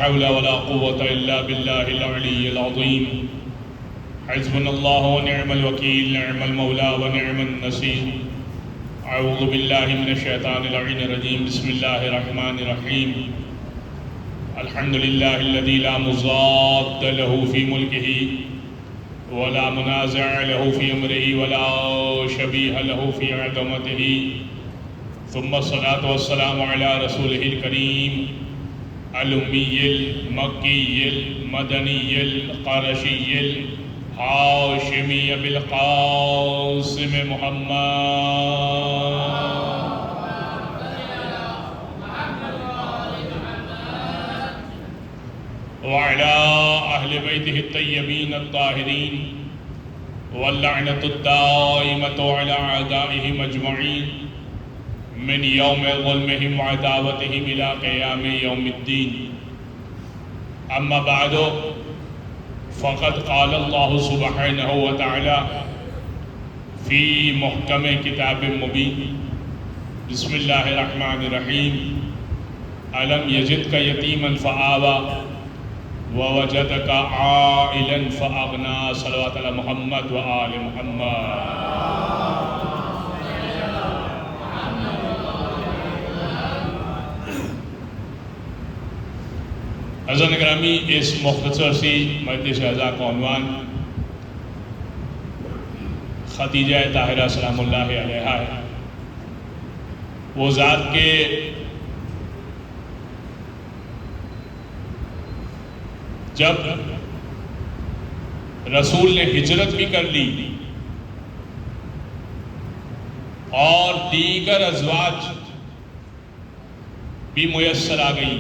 حول ولا قوة إلا بالله العلي العظيم. حسبنا الله ونعم الوكيل، نعم المولى ونعم النصير. أعوذ بالله من الشيطان اللعين الرجيم. بسم الله الرحمن الرحيم. الحمد لله الذي لا مضاد له في ملكه ولا منازع له في أمره ولا شبيه له في عظمته، ثم الصلاة والسلام على رسوله الكريم الأمي المكي المدني القرشي الهاشمي بالقاسم محمد وعلى أهل بيته الطيبين الطاهرين، واللعنة الدائمة على أعدائهم أجمعين من يوم ظلمهم وعداوتهم إلى قيام يوم الدين. أما بعد، فقد قال الله سبحانه وتعالى في محكم كتاب مبين. بسم الله الرحمن الرحيم. ألم يجدك يتيما فآوى ووجدك عائلا فأغنى. صلوات على محمد وآل محمد. حضرات گرامی، اس مختصر سی مجلس اعزاء کا عنوان خدیجہ طاہرہ سلام اللہ علیہا ہے. وہ ذات کے جب رسول نے ہجرت بھی کر لی اور دیگر ازواج بھی میسر آ گئی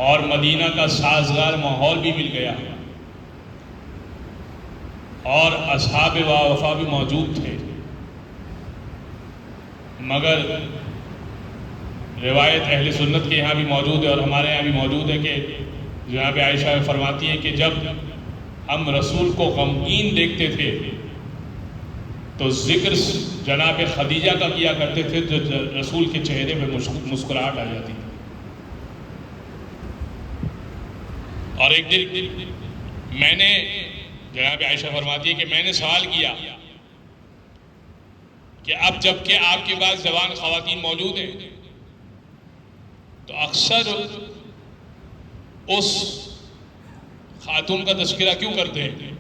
اور مدینہ کا سازگار ماحول بھی مل گیا اور اصحاب وفا بھی موجود تھے، مگر روایت اہل سنت کے یہاں بھی موجود ہے اور ہمارے یہاں بھی موجود ہے کہ جناب عائشہ فرماتی ہیں کہ جب ہم رسول کو غمگین دیکھتے تھے تو ذکر جناب خدیجہ کا کیا کرتے تھے، جو رسول کے چہرے پہ مسکراہٹ آ جاتی تھی. اور ایک دن میں نے، جناب عائشہ فرماتی ہے کہ میں نے سوال کیا کہ اب جب کہ آپ کے پاس جوان خواتین موجود ہیں تو اکثر اس خاتون کا تذکرہ کیوں کرتے ہیں؟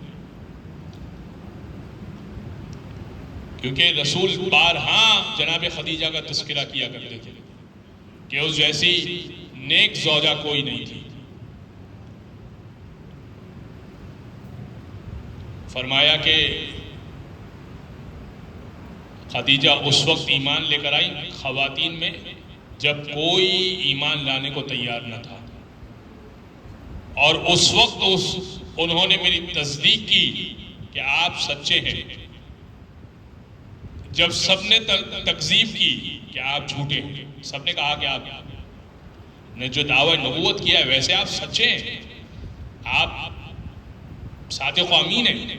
کیونکہ رسول بارہا جناب خدیجہ کا تذکرہ کیا کرتے تھے کہ اس جیسی نیک زوجہ کوئی نہیں تھی. فرمایا کہ خدیجہ اس وقت ایمان لے کر آئی خواتین میں جب کوئی ایمان لانے کو تیار نہ تھا، اور اس وقت انہوں نے میری تصدیق کی کہ آپ سچے ہیں جب سب نے تکذیب کی کہ آپ جھوٹے ہیں. سب نے کہا کہ آپ نے جو دعویٰ نبوت کیا ہے ویسے آپ سچے ہیں، آپ صادق و امین ہیں،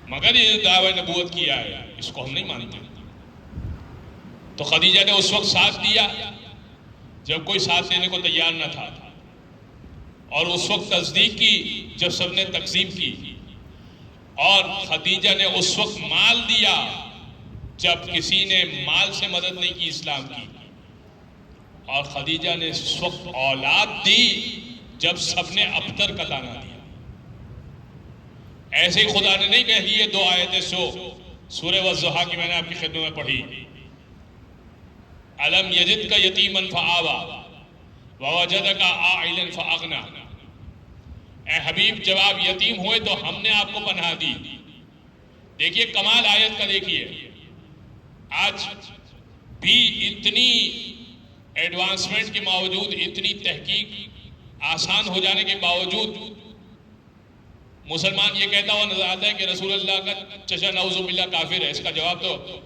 مگر یہ دعویٰ نبوت کیا ہے اس کو ہم نہیں مانتے. تو خدیجہ نے اس وقت ساتھ دیا جب کوئی ساتھ دینے کو تیار نہ تھا، اور اس وقت تصدیق کی جب سب نے تکذیب کی، اور خدیجہ نے اس وقت مال دیا جب کسی نے مال سے مدد نہیں کی اسلام کی، اور خدیجہ نے اس وقت اولاد دی جب سب نے ابتر کا دانہ دیا. ایسے ہی خدا نے نہیں کہہ دی یہ دو آیتیں سورہ والضحیٰ کی میں نے آپ کی خدمت میں پڑھی. الم یجدک یتیما فآوی ووجدک عائلا فاغنی. اے حبیب، جب آپ یتیم ہوئے تو ہم نے آپ کو پناہ دی. دیکھیے کمال آیت کا، دیکھیے آج بھی اتنی ایڈوانسمنٹ کے باوجود، اتنی تحقیق آسان ہو جانے کے باوجود مسلمان یہ کہتا ہوا نظر آتا ہے کہ رسول اللہ کا چچا نعوذ باللہ کافر ہے. اس کا جواب تو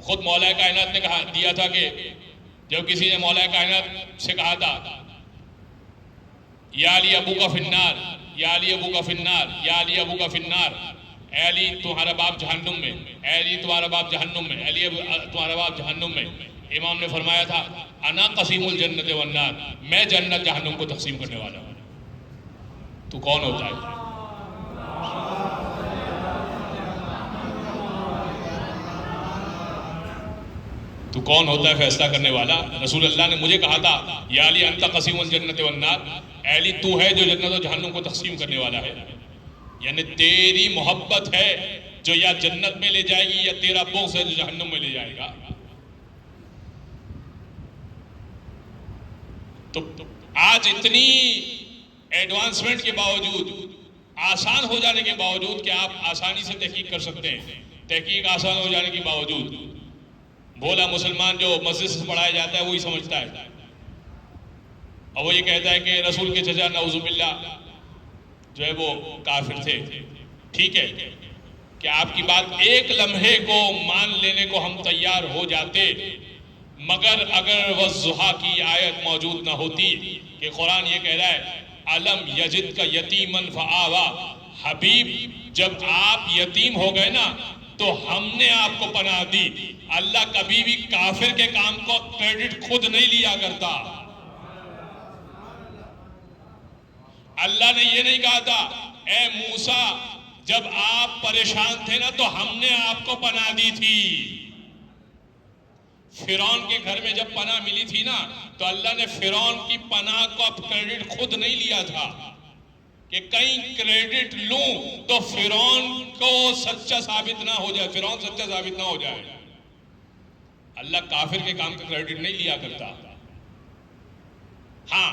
خود مولا کائنات نے دیا تھا کہ جب کسی نے مولا کائنات سے کہا تھا یا علی ابو کا فنار، یا علی ابو کا فنار، یا علی ابو کا فنار، اے علی تمہارا باپ جہنم میں، اے علی تمہارا باپ جہنم میں، علی تمہارا باپ جہنم میں. امام نے فرمایا تھا انا قسیم الجنت والنار، میں جنت جہنم کو تقسیم کرنے والا ہوں. تو کون ہوتا ہے؟ تو کون ہوتا ہے فیصلہ کرنے والا؟ رسول اللہ نے مجھے کہا تھا یا علی انت قسیم الجنت والنار، اے علی تو ہے جو جنت و جہنم کو تقسیم کرنے والا ہے. یعنی تیری محبت ہے جو یا جنت میں لے جائے گی، یا تیرا بغض ہے جو جہنم میں لے جائے گا. تو آج اتنی ایڈوانسمنٹ کے باوجود، آسان ہو جانے کے باوجود کہ آپ آسانی سے تحقیق کر سکتے ہیں، تحقیق آسان ہو جانے کے باوجود بولا مسلمان جو مسجد سے پڑھایا جاتا ہے وہی سمجھتا ہے، اور وہ یہ کہتا ہے کہ رسول کے چچا نعوذ باللہ جو ہے وہ کافر تھے. ٹھیک ہے کہ آپ کی بات ایک لمحے کو مان لینے کو ہم تیار ہو جاتے، مگر اگر والضحیٰ کی آیت موجود نہ ہوتی کہ قرآن یہ کہہ رہا ہے الم یجد کا یتیمن فآوا، حبیب جب آپ یتیم ہو گئے نا تو ہم نے آپ کو پناہ دی. اللہ کبھی بھی کافر کے کام کو کریڈٹ خود نہیں لیا کرتا. اللہ نے یہ نہیں کہا تھا اے موسیٰ جب آپ پریشان تھے نا تو ہم نے آپ کو پناہ دی تھی. فرعون کے گھر میں جب پناہ ملی تھی نا تو اللہ نے فرعون کی پناہ کو اب کریڈٹ خود نہیں لیا تھا کہ کہیں کریڈٹ لوں تو فرعون کو سچا ثابت نہ ہو جائے، فرعون سچا ثابت نہ ہو جائے. اللہ کافر کے کام کا کریڈٹ نہیں لیا کرتا. ہاں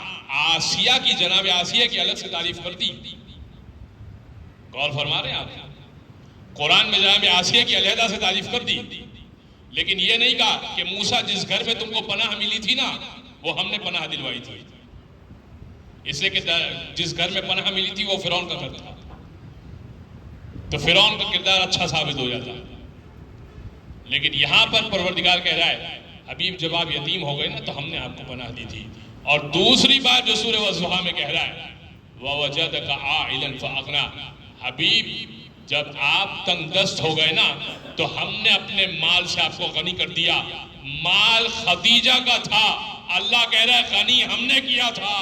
آسیہ کی، جناب آسیہ کی الگ سے تعریف کر دی. غور فرما رہے ہیں آپ؟ قرآن میں جناب آسیہ کی علیحدہ سے تعریف کر دی، لیکن یہ نہیں کہا کہ موسیٰ جس گھر میں تم کو پناہ ملی تھی نا وہ ہم نے پناہ دلوائی تھی. اس لیے کہ جس گھر میں پناہ ملی تھی وہ فرعون کا گھر تھا، تو فرعون کا کردار اچھا ثابت ہو جاتا. لیکن یہاں پر پروردگار کہہ رہا ہے حبیب جب آپ یتیم ہو گئے نا تو ہم نے آپ کو پناہ دی تھی. اور دوسری بات جو سورہ والضحیٰ میں کہہ رہا ہے وَوَجَدَكَ عَائِلًا فَأَغْنَىٰ، حبیب جب آپ تنگ دست ہو گئے نا تو ہم نے اپنے مال سے آپ کو غنی کر دیا. مال خدیجہ کا تھا، اللہ کہہ رہا ہے غنی ہم نے کیا تھا.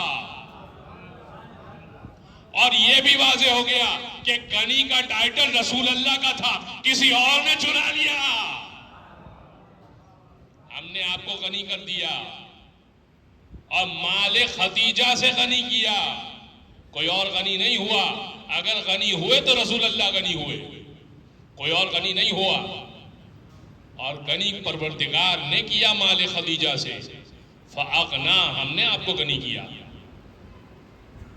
اور یہ بھی واضح ہو گیا کہ غنی کا ٹائٹل رسول اللہ کا تھا، کسی اور نے چنا لیا. ہم نے آپ کو غنی کر دیا اور مال خدیجہ سے غنی کیا، کوئی اور غنی نہیں ہوا. اگر غنی ہوئے تو رسول اللہ غنی ہوئے، کوئی اور غنی نہیں ہوا. اور غنی پروردگار نے کیا مال خدیجہ سے، فَأَغْنَىٰ ہم نے آپ کو غنی کیا.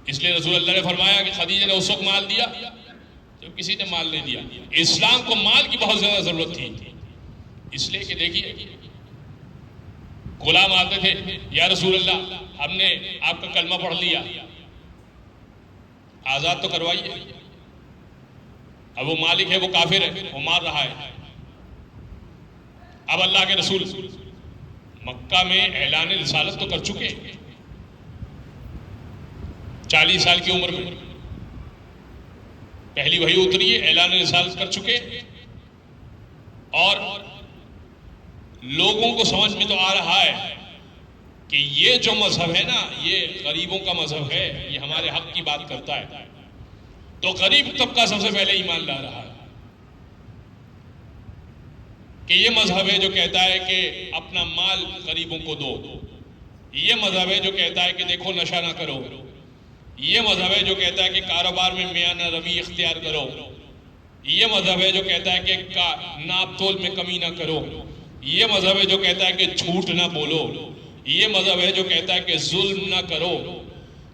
اس لیے رسول اللہ نے فرمایا کہ خدیجہ نے اس وقت مال دیا جب کسی نے مال نہیں دیا. اسلام کو مال کی بہت زیادہ ضرورت تھی، اس لیے کہ دیکھیے غلام آتے تھے یا رسول اللہ ہم نے آپ کا کلمہ پڑھ لیا، آزاد تو کروائیے. اب وہ مالک ہے وہ کافر ہے، وہ مار رہا ہے. اب اللہ کے رسول مکہ میں اعلان رسالت تو کر چکے، 40 سال کی عمر میں پہلی وحی اتری ہے، اعلان رسالت کر چکے، اور لوگوں کو سمجھ میں تو آ رہا ہے کہ یہ جو مذہب ہے نا یہ غریبوں کا مذہب ہے، یہ ہمارے حق کی بات کرتا ہے. تو غریب طبقہ سب سے پہلے ایمان لا رہا ہے کہ یہ مذہب ہے جو کہتا ہے کہ اپنا مال غریبوں کو دو، یہ مذہب ہے جو کہتا ہے کہ دیکھو نشہ نہ کرو، یہ مذہب ہے جو کہتا ہے کہ کاروبار میں میانہ روی اختیار کرو، یہ مذہب ہے جو کہتا ہے کہ ناپ تول میں کمی نہ کرو، یہ مذہب ہے جو کہتا ہے کہ جھوٹ نہ بولو، یہ مذہب ہے جو کہتا ہے کہ ظلم نہ کرو.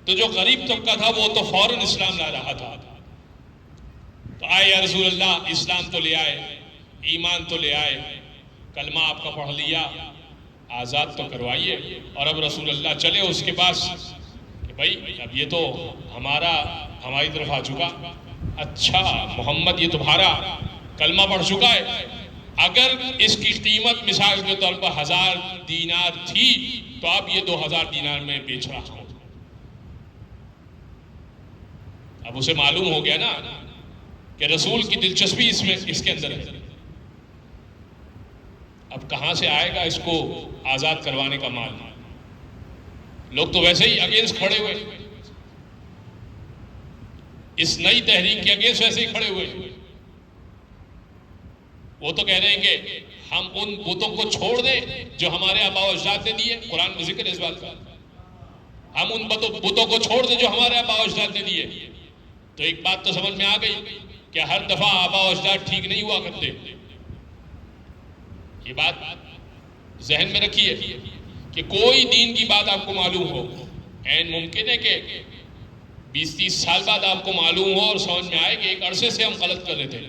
تو جو غریب طبقہ تھا وہ تو فوراً اسلام لا رہا تھا. تو آئے یا رسول اللہ اسلام تو لے آئے، ایمان تو لے آئے، کلمہ آپ کا پڑھ لیا، آزاد تو کروائیے. اور اب رسول اللہ چلے اس کے پاس کہ بھائی اب یہ تو ہماری طرف آ چکا، اچھا محمد یہ تمہارا کلمہ پڑھ چکا ہے، اگر اس کی قیمت مثال کے طور پر 1000 دینار تھی تو آپ یہ 2000 دینار میں بیچ رہا ہوں. اب اسے معلوم ہو گیا نا کہ رسول کی دلچسپی اس کے اندر ہے. اب کہاں سے آئے گا اس کو آزاد کروانے کا مال؟ لوگ تو ویسے ہی اگینسٹ کھڑے ہوئے، اس نئی تحریک کے اگینسٹ ویسے ہی کھڑے ہوئے. وہ تو کہہ رہے ہیں کہ ہم ان بتوں کو چھوڑ دیں جو ہمارے آباء و اجداد نے دیے. قرآن میں ذکر ہے اس بات کا، ہم ان بتوں کو چھوڑ دیں جو ہمارے آباء و اجداد نے دیے. تو ایک بات تو سمجھ میں آ گئی کہ ہر دفعہ آباء و اجداد ٹھیک نہیں ہوا کرتے. یہ بات ذہن میں رکھیے کہ کوئی دین کی بات آپ کو معلوم ہو، عین ممکن ہے کہ 20-30 سال بعد آپ کو معلوم ہو اور سمجھ میں آئے کہ ایک عرصے سے ہم غلط کر رہے تھے.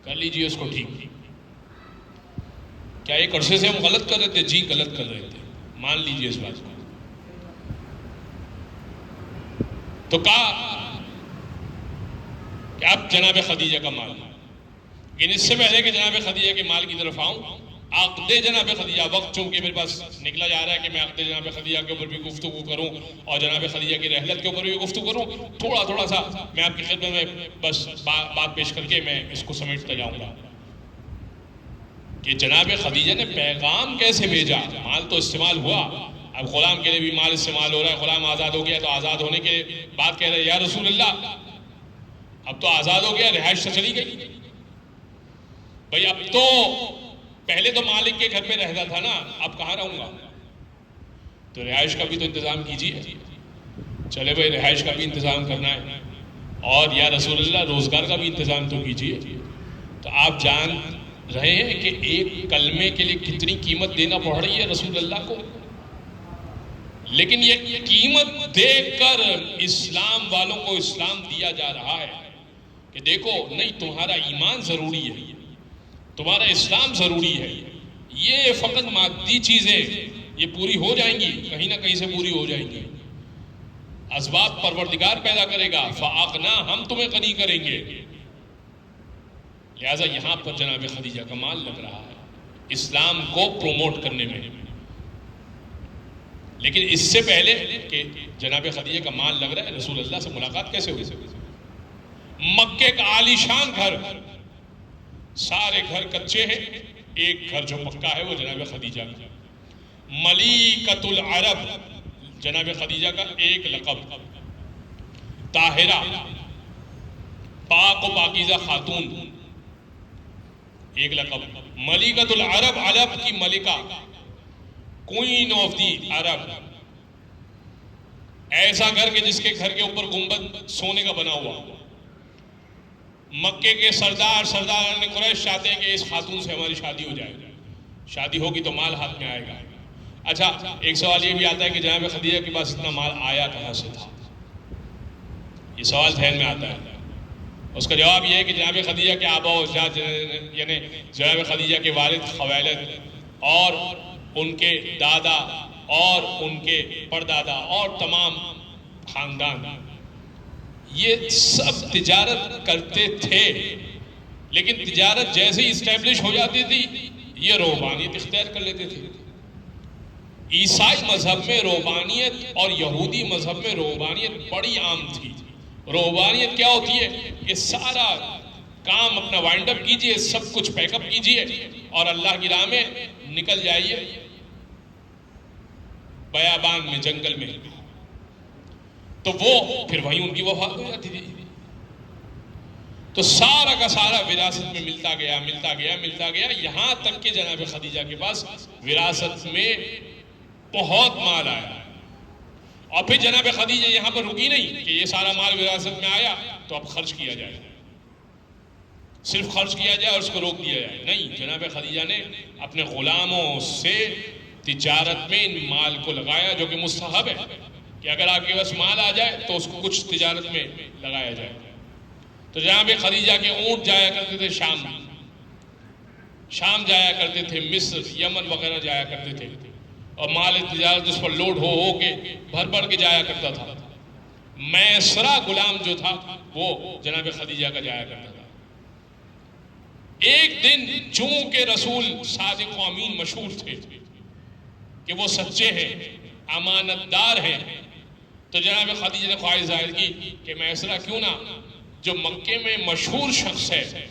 کر لیجئے اس کو ٹھیک. کیا ایک عرصے سے ہم غلط کر رہے تھے؟ جی غلط کر رہے تھے، مان لیجئے اس بات کو. تو کہا کہ اب جناب خدیجہ کا مال، لیکن اس سے پہلے کہ جناب خدیجہ کے مال کی طرف آؤں، عقد جناب خدیجہ، وقت چونکہ میرے پاس نکلا جا رہا ہے کہ میں عقد جناب خدیجہ کے اوپر بھی گفتگو کروں اور جناب خدیجہ کی رحلت کے اوپر بھی گفتگو کروں، تھوڑا سا میں آپ کی خدمت میں بس بات پیش کر کے میں اس کو سمیٹتا جاؤں گا کہ جناب خدیجہ نے پیغام کیسے بھیجا. مال تو استعمال ہوا، اب غلام کے لیے بھی مال استعمال ہو رہا ہے. غلام آزاد ہو گیا تو آزاد ہونے کے بعد کہہ رہے ہیں یا رسول اللہ اب تو آزاد ہو گیا، رہائش سے چلی گئی. بھئی اب تو پہلے تو مالک کے گھر پہ رہتا تھا نا، اب کہاں رہوں گا؟ تو رہائش کا بھی تو انتظام کیجیے. چلے بھئی رہائش کا بھی انتظام کرنا ہے، اور یا رسول اللہ روزگار کا بھی انتظام تو کیجیے. تو آپ جان رہے ہیں کہ ایک کلمے کے لیے کتنی قیمت دینا پڑ رہی ہے رسول اللہ کو. لیکن یہ قیمت دے کر اسلام والوں کو اسلام دیا جا رہا ہے کہ دیکھو نہیں، تمہارا ایمان ضروری ہے، تمہارا اسلام ضروری ہے. یہ فقط مادی چیزیں یہ پوری ہو جائیں گی، کہیں نہ کہیں سے پوری ہو جائیں گی. اسباب پروردگار پیدا کرے گا، فَأَغْنَا، ہم تمہیں غنی کریں گے. لہٰذا یہاں پر جناب خدیجہ کا مال لگ رہا ہے اسلام کو پروموٹ کرنے میں. لیکن اس سے پہلے کہ جناب خدیجہ کا مال لگ رہا ہے، رسول اللہ سے ملاقات کیسے ہوئی؟ مکے کا عالی شان گھر، سارے گھر کچے ہیں، ایک گھر جو پکا ہے وہ جناب خدیجہ کا. ملیکۃ العرب جناب خدیجہ کا ایک لقب، طاہرہ، پاک و پاکیزہ خاتون، ایک لقب. ملیکۃ العرب، عرب کی ملکہ، کوئین آف دی عرب. ایسا گھر کہ جس کے گھر کے اوپر گنبد سونے کا بنا ہوا. مکے کے سردار قریش چاہتے ہیں کہ اس خاتون سے ہماری شادی ہو جائے، شادی ہوگی تو مال ہاتھ میں آئے گا. اچھا ایک سوال یہ بھی آتا ہے کہ جناب خدیجہ کے پاس اتنا مال آیا کہاں سے تھا؟ یہ سوال ذہن میں آتا ہے. اس کا جواب یہ ہے کہ جناب خدیجہ کے آباء و اجداد یعنی جناب خدیجہ کے والد خویلد اور ان کے دادا اور ان کے پردادا اور تمام خاندان یہ سب تجارت کرتے تھے. لیکن تجارت جیسے ہی اسٹیبلش ہو جاتی تھی یہ روحانیت اختیار کر لیتے تھے. عیسائی مذہب میں روحانیت اور یہودی مذہب میں روحانیت بڑی عام تھی. روحانیت کیا ہوتی ہے کہ سارا کام اپنا وائنڈ اپ کیجئے، سب کچھ پیک اپ کیجئے اور اللہ کی راہ میں نکل جائیے بیابان میں، جنگل میں. تو وہ پھر وہیں ان کی وفات ہو جاتی تھی. تو سارا کا سارا وراثت میں ملتا گیا یہاں تک کہ جناب خدیجہ کے پاس وراثت میں بہت مال آیا. اور پھر جناب خدیجہ یہاں پر رکی نہیں کہ یہ سارا مال وراثت میں آیا تو اب خرچ کیا جائے، صرف خرچ کیا جائے اور اس کو روک دیا جائے. نہیں، جناب خدیجہ نے اپنے غلاموں سے تجارت میں ان مال کو لگایا، جو کہ مستحب ہے کہ اگر آپ کے پاس مال آ جائے تو اس کو کچھ تجارت میں لگایا جائے. تو جناب خدیجہ کے اونٹ جایا کرتے تھے شام جایا کرتے تھے، مصر، یمن وغیرہ جایا کرتے تھے، اور مال تجارت اس پر لوڈ ہو کے بھر کے جایا کرتا تھا. میسرہ غلام جو تھا وہ جناب خدیجہ کا جایا کرتا تھا. ایک دن چونکہ رسول صادق و امین مشہور تھے کہ وہ سچے ہیں، امانت دار ہیں، تو جناب خدیجہ نے خواہش ظاہر کی کہ میسرہ کیوں نہ جو مکے میں مشہور شخص ہے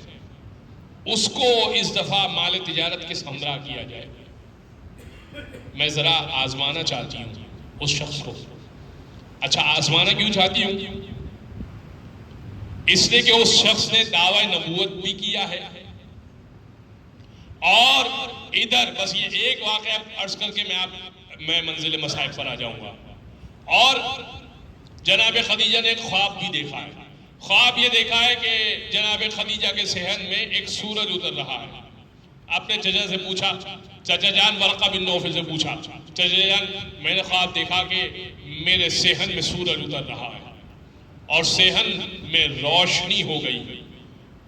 اس کو اس دفعہ مال تجارت کے ہمراہ کیا جائے. میں ذرا آزمانا چاہتی ہوں اس شخص کو. اچھا آزمانا کیوں چاہتی ہوں؟ اس لیے کہ اس شخص نے دعوی نبوت بھی کیا ہے. اور ادھر بس یہ ایک واقعہ عرض کر کے میں منزل مصائب پر آ جاؤں گا. اور جناب خدیجہ نے ایک خواب بھی دیکھا ہے. خواب یہ دیکھا ہے کہ جناب خدیجہ کے صحن میں ایک سورج اتر رہا ہے. آپ نے چچا سے پوچھا، چچا جان ورقہ بن نوفل سے پوچھا، چچا جان میں نے خواب دیکھا کہ میرے صحن میں سورج اتر رہا ہے اور صحن میں روشنی ہو گئی.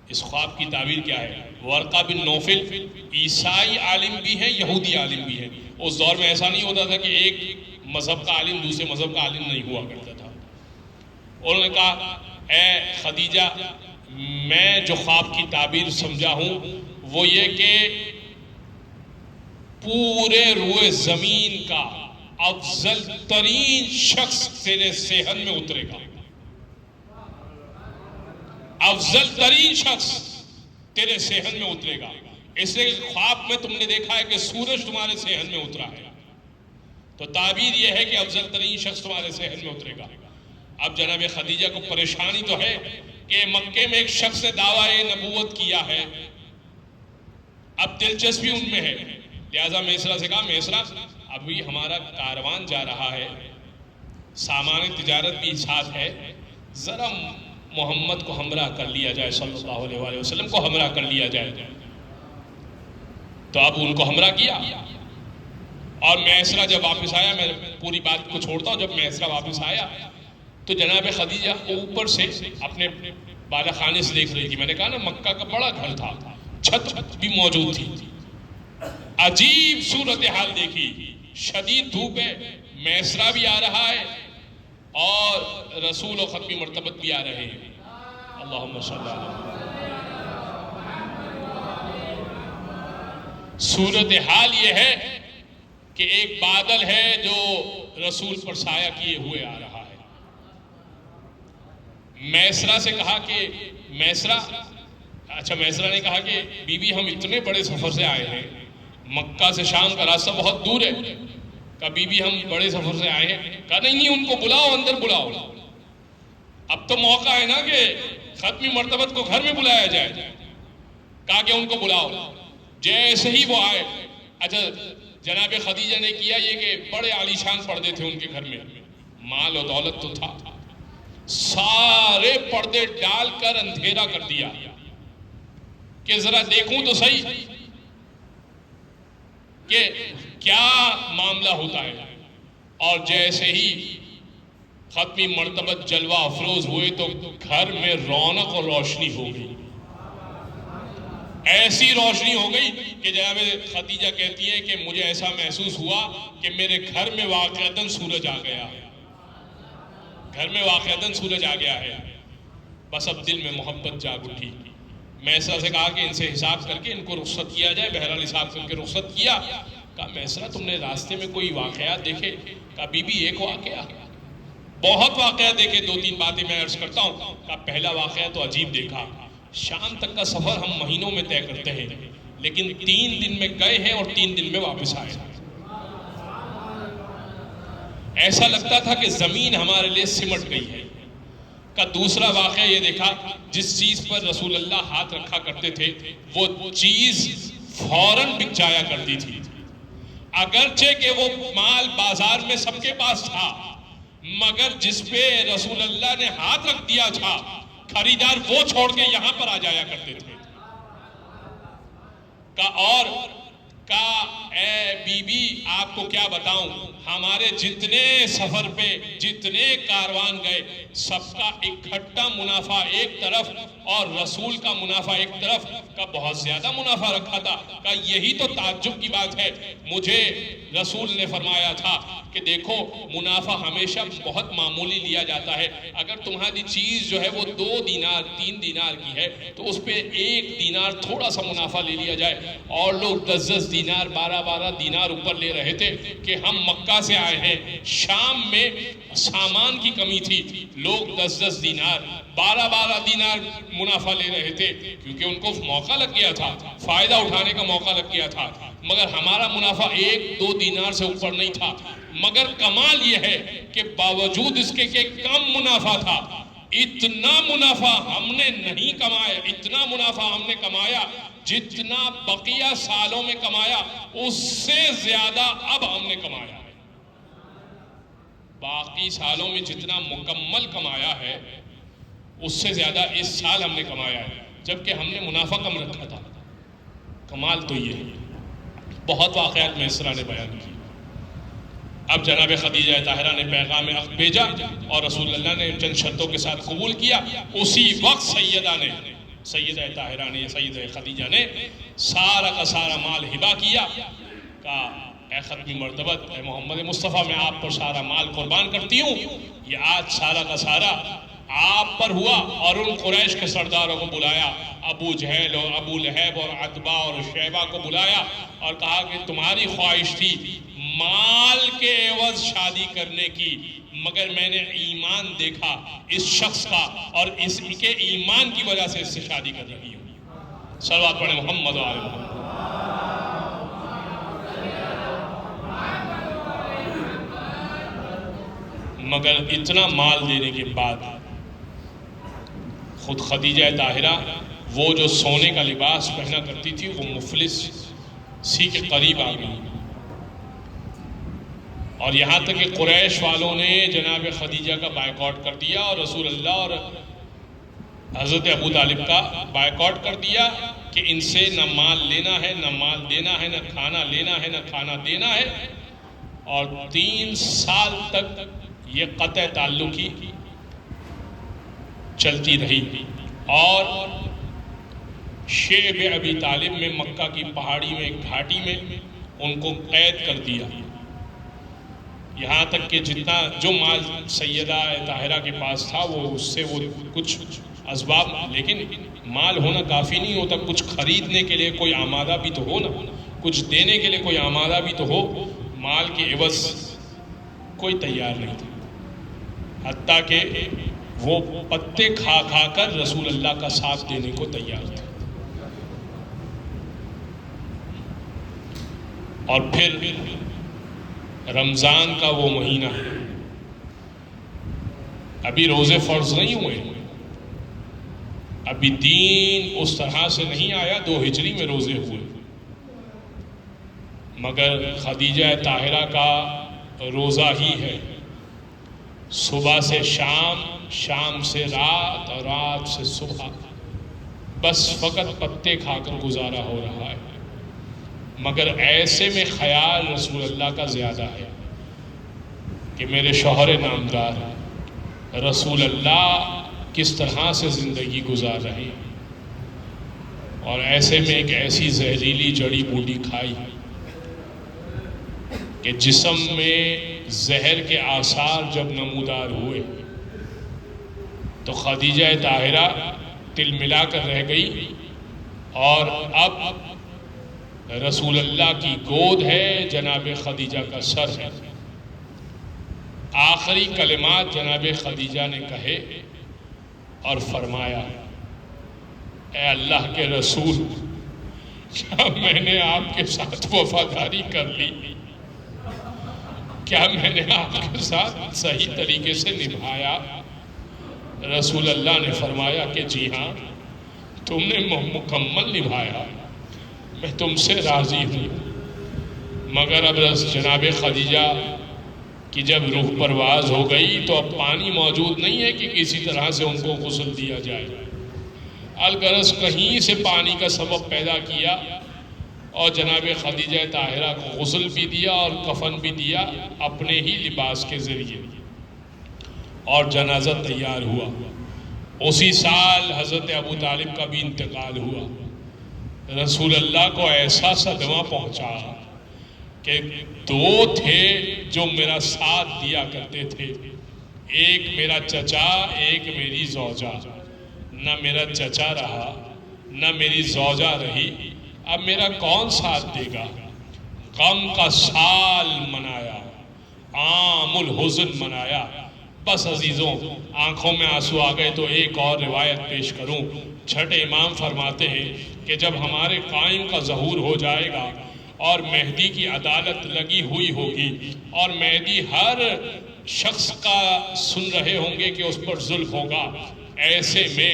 اس خواب کی تعبیر کیا ہے؟ ورقہ بن نوفل عیسائی عالم بھی ہے، یہودی عالم بھی ہے. اس دور میں ایسا نہیں ہوتا تھا کہ ایک مذہب کا عالم دوسرے مذہب کا عالم نہیں ہوا کرتا تھا. انہوں نے کہا اے خدیجہ میں جو خواب کی تعبیر سمجھا ہوں وہ یہ کہ پورے روئے زمین کا افضل ترین شخص تیرے صحن میں اترے گا. افضل ترین شخص تیرے صحن میں اترے گا. اس لیے خواب میں تم نے دیکھا ہے کہ سورج تمہارے صحن میں اترا ہے، تو تعبیر یہ ہے کہ افضل ترین شخص تمہارے صحن میں اترے گا. اب جناب خدیجہ کو پریشانی تو ہے کہ مکے میں ایک شخص نے دعویٰ نبوت کیا ہے. اب دلچسپی ان میں ہے، لہٰذا میسرہ سے کہا میسرہ ابھی ہمارا کاروان جا رہا ہے، سامان تجارت بھی ساتھ ہے، ذرا محمد کو ہمراہ کر لیا جائے، صلی اللہ علیہ وآلہ وسلم کو ہمراہ کر لیا جائے. تو اب ان کو ہمراہ کیا. اور میسرہ جب واپس آیا، میں پوری بات کو چھوڑتا ہوں، جب میسرہ واپس آیا تو جناب خدیجہ اوپر سے اپنے بالا خانے سے دیکھ رہی تھی. میں نے کہا نا مکہ کا بڑا گھر تھا، چھت بھی موجود تھی. عجیب صورتحال دیکھی، شدید دھوپ ہے، میسرہ بھی آ رہا ہے اور رسول و ختمی مرتبت بھی آ رہے ہیں. اللہم صلی اللہ. صورتحال یہ ہے کہ ایک بادل ہے جو رسول پر سایہ کیے ہوئے آ رہا ہے. میسرہ سے کہا کہ میسرہ، اچھا میسرہ نے کہا کہ بی بی ہم اتنے بڑے سفر سے آئے ہیں، مکہ سے شام کا راستہ بہت دور ہے. کہا بی بی ہم بڑے سفر سے آئے ہیں. کہا نہیں ان کو بلاؤ، اندر بلاؤ. اب تو موقع ہے نا کہ ختمی مرتبت کو گھر میں بلایا جائے. کہا کہ ان کو بلاؤ. جیسے ہی وہ آئے، اچھا جناب خدیجہ نے کیا یہ کہ بڑے عالیشان پردے تھے ان کے گھر میں، مال و دولت تو تھا، سارے پردے ڈال کر اندھیرا کر دیا کہ ذرا دیکھوں تو صحیح کہ کیا معاملہ ہوتا ہے. اور جیسے ہی ختمی مرتبت جلوہ افروز ہوئے تو گھر میں رونق اور روشنی ہو گئی. ایسی روشنی ہو گئی کہ جناب خدیجہ کہتی ہے کہ مجھے ایسا محسوس ہوا کہ میرے گھر میں واقعتاً سورج آ گیا ہے، گھر میں واقعتاً سورج آ گیا ہے. بس اب دل میں محبت جاگ اٹھی. میسرہ سے کہا کہ ان سے حساب کر کے ان کو رخصت کیا جائے. بہرحال حساب کر کے رخصت کیا. کہا میسرہ تم نے راستے میں کوئی واقعات دیکھے؟ کہا بی بی ایک واقعہ، بہت واقعات دیکھے، دو تین باتیں میں عرض کرتا ہوں. کہا پہلا واقعہ تو عجیب دیکھا، شام تک کا سفر ہم مہینوں میں طے کرتے ہیں لیکن 3 دن میں گئے ہیں اور 3 دن میں واپس آئے. ایسا لگتا تھا کہ زمین ہمارے لیے سمٹ گئی ہے. کا دوسرا واقعہ یہ دیکھا جس چیز پر رسول اللہ ہاتھ رکھا کرتے تھے وہ چیز فوراً بک جایا کرتی تھی، اگرچہ کہ وہ مال بازار میں سب کے پاس تھا مگر جس پہ رسول اللہ نے ہاتھ رکھ دیا تھا خریدار وہ چھوڑ کے یہاں پر آ جایا کرتے تھے. اور اے بی بی آپ کو کیا بتاؤں، ہمارے جتنے سفر پہ جتنے کاروان گئے سب کا اکٹھا منافع ایک طرف اور رسول کا منافع ایک طرف. کا بہت زیادہ منافع رکھا تھا. کا یہی تو تعجب کی بات ہے. مجھے رسول نے فرمایا تھا کہ دیکھو منافع ہمیشہ بہت معمولی لیا جاتا ہے. اگر تمہاری چیز جو ہے وہ 2 دینار 3 دینار کی ہے تو اس پہ 1 دینار تھوڑا سا منافع لے لیا جائے. اور لوگ 10 دینار 12 دینار اوپر لے رہے تھے کہ ہم مکہ سے آئے ہیں، شام میں سامان کی کمی تھی، لوگ 10-10 دینار 12-12 دینار منافع لے رہے تھے، کیونکہ ان کو موقع لگ گیا تھا، فائدہ اٹھانے کا موقع لگ گیا تھا، مگر ہمارا منافع 1-2 دینار سے اوپر نہیں تھا۔ مگر کمال یہ ہے کہ باوجود اس کے کہ کم منافع تھا، اتنا منافع ہم نے نہیں کمایا، اتنا منافع ہم نے کمایا جتنا بقیہ سالوں میں کمایا اس سے زیادہ اب ہم نے کمایا ہے۔ باقی سالوں میں جتنا مکمل کمایا ہے اس سے زیادہ اس سال ہم نے کمایا ہے، جبکہ ہم نے منافع کم رکھا تھا۔ کمال تو یہ ہے۔ بہت واقعات میں اس طرح نے بیان کی۔ اب جناب خدیجہ طاہرہ نے پیغام حق بھیجا اور رسول اللہ نے چند شرطوں کے ساتھ قبول کیا۔ اسی وقت سیدہ طاہرہ نے، سیدہ خدیجہ نے سارا کا سارا مال ہبہ کیا، کہا اے ختمی مرتبت، اے محمد مصطفیٰ، میں آپ پر سارا مال قربان کرتی ہوں، یہ آج سارا کا سارا آپ پر ہوا۔ اور ان قریش کے سرداروں کو بلایا، ابو جہل اور ابو لہب اور عتبہ اور شیبہ کو بلایا اور کہا کہ تمہاری خواہش تھی مال کے عوض شادی کرنے کی، مگر میں نے ایمان دیکھا اس شخص کا اور اس کے ایمان کی وجہ سے اس سے شادی کر رہی ہوں۔ صلوات پڑھیں محمد و آل محمد۔ مگر اتنا مال دینے کے بعد خود خدیجہ طاہرہ وہ جو سونے کا لباس پہنا کرتی تھی وہ مفلس سی کے قریب آ گئی، اور یہاں تک کہ قریش والوں نے جناب خدیجہ کا بائیکاٹ کر دیا اور رسول اللہ اور حضرت ابو طالب کا بائیکاٹ کر دیا کہ ان سے نہ مال لینا ہے، نہ مال دینا ہے، نہ کھانا لینا ہے، نہ کھانا دینا ہے۔ اور 3 سال تک یہ قطع تعلقی چلتی رہی، اور شیب ابی طالب میں مکہ کی پہاڑی میں گھاٹی میں ان کو قید کر دیا، یہاں تک کہ جتنا جو مال سیدہ طاہرہ کے پاس تھا وہ اس سے وہ کچھ اسباب، لیکن مال ہونا کافی نہیں ہوتا، کچھ خریدنے کے لیے کوئی آمادہ بھی تو ہو نا، کچھ دینے کے لیے کوئی آمادہ بھی تو ہو۔ مال کے عوض کوئی تیار نہیں تھا، حتیٰ کہ وہ پتے کھا کھا کر رسول اللہ کا ساتھ دینے کو تیار تھا۔ اور پھر رمضان کا وہ مہینہ، ابھی روزے فرض نہیں ہوئے، ابھی دین اس طرح سے نہیں آیا، 2 ہجری میں روزے ہوئے، مگر خدیجہ طاہرہ کا روزہ ہی ہے، صبح سے شام، شام سے رات اور رات سے صبح، بس فقط پتے کھا کر گزارا ہو رہا ہے۔ مگر ایسے میں خیال رسول اللہ کا زیادہ ہے کہ میرے شوہر نامدار رسول اللہ کس طرح سے زندگی گزار رہے ہیں، اور ایسے میں ایک ایسی زہریلی جڑی بوٹی کھائی کہ جسم میں زہر کے آثار جب نمودار ہوئے تو خدیجہ طاہرہ تل ملا کر رہ گئی، اور اب رسول اللہ کی گود ہے، جناب خدیجہ کا سر ہے۔ آخری کلمات جناب خدیجہ نے کہے اور فرمایا، اے اللہ کے رسول، کیا میں نے آپ کے ساتھ وفاداری کر لی؟ کیا میں نے آپ کے ساتھ صحیح طریقے سے نبھایا؟ رسول اللہ نے فرمایا کہ جی ہاں، تم نے مکمل نبھایا، میں تم سے راضی ہوں۔ مگر اب جناب خدیجہ کی جب روح پرواز ہو گئی تو اب پانی موجود نہیں ہے کہ کسی طرح سے ان کو غسل دیا جائے، الغرض کہیں سے پانی کا سبب پیدا کیا اور جناب خدیجہ طاہرہ کو غسل بھی دیا اور کفن بھی دیا اپنے ہی لباس کے ذریعے، اور جنازہ تیار ہوا۔ اسی سال حضرت ابو طالب کا بھی انتقال ہوا۔ رسول اللہ کو ایسا صدمہ پہنچا کہ 2 تھے جو میرا ساتھ دیا کرتے تھے، ایک میرا چچا، ایک میری زوجہ، نہ میرا چچا رہا نہ میری زوجہ رہی، اب میرا کون ساتھ دے گا؟ غم کا سال منایا، عام الحزن منایا۔ بس عزیزوں، آنکھوں میں آنسو آ گئے تو ایک اور روایت پیش کروں۔ چھٹے امام فرماتے ہیں کہ جب ہمارے قائم کا ظہور ہو جائے گا اور مہدی کی عدالت لگی ہوئی ہوگی اور مہدی ہر شخص کا سن رہے ہوں گے کہ اس پر ظلم ہوگا، ایسے میں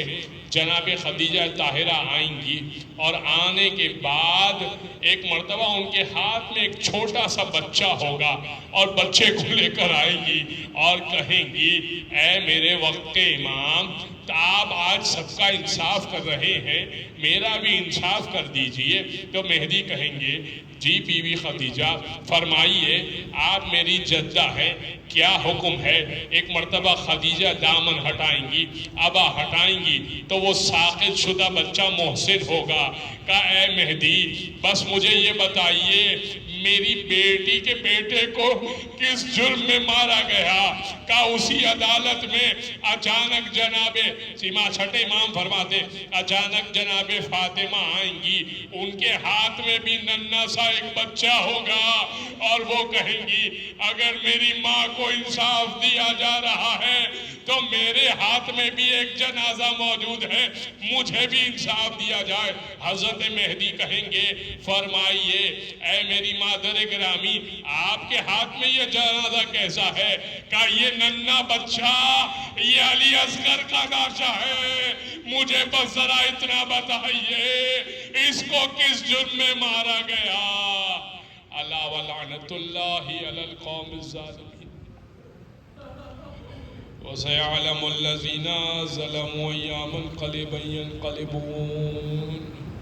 جناب خدیجہ طاہرہ آئیں گی اور آنے کے بعد ایک مرتبہ ان کے ہاتھ میں ایک چھوٹا سا بچہ ہوگا اور بچے کو لے کر آئیں گی اور کہیں گی اے میرے وقت کے امام، آپ آج سب کا انصاف کر رہے ہیں، میرا بھی انصاف کر دیجئے۔ تو مہدی کہیں گے جی بی بی خدیجہ فرمائیے، آپ میری جدہ ہے، کیا حکم ہے؟ ایک مرتبہ خدیجہ دامن ہٹائیں گی، ابا ہٹائیں گی تو وہ ساقط شدہ بچہ محسن ہوگا۔ کہا اے مہدی بس مجھے یہ بتائیے میری بیٹی کے بیٹے کو کس جرم میں مارا گیا؟ کہا اسی عدالت میں اچانک جناب چھٹے امام فرماتے اچانک جناب فاطمہ آئیں گی، ان کے ہاتھ میں بھی ننھا سا ایک بچہ ہوگا اور وہ کہیں گی اگر میری ماں کو انصاف دیا جا رہا ہے تو میرے ہاتھ میں بھی ایک جنازہ موجود ہے، مجھے بھی انصاف دیا جائے۔ حضرت مہدی کہیں گے فرمائیے اے میری مادر گرامی، آپ کے ہاتھ میں یہ جنازہ کیسا ہے؟ کہا یہ ننھا بچہ یہ علی اصغر کا لاشا ہے، مجھے بس ذرا اتنا بتائیے اس کو کس جرم میں مارا گیا؟ الا ولعنت اللہ علی القوم الظالمین وسيعلم الذين ظلموا أيّ منقلب ينقلبون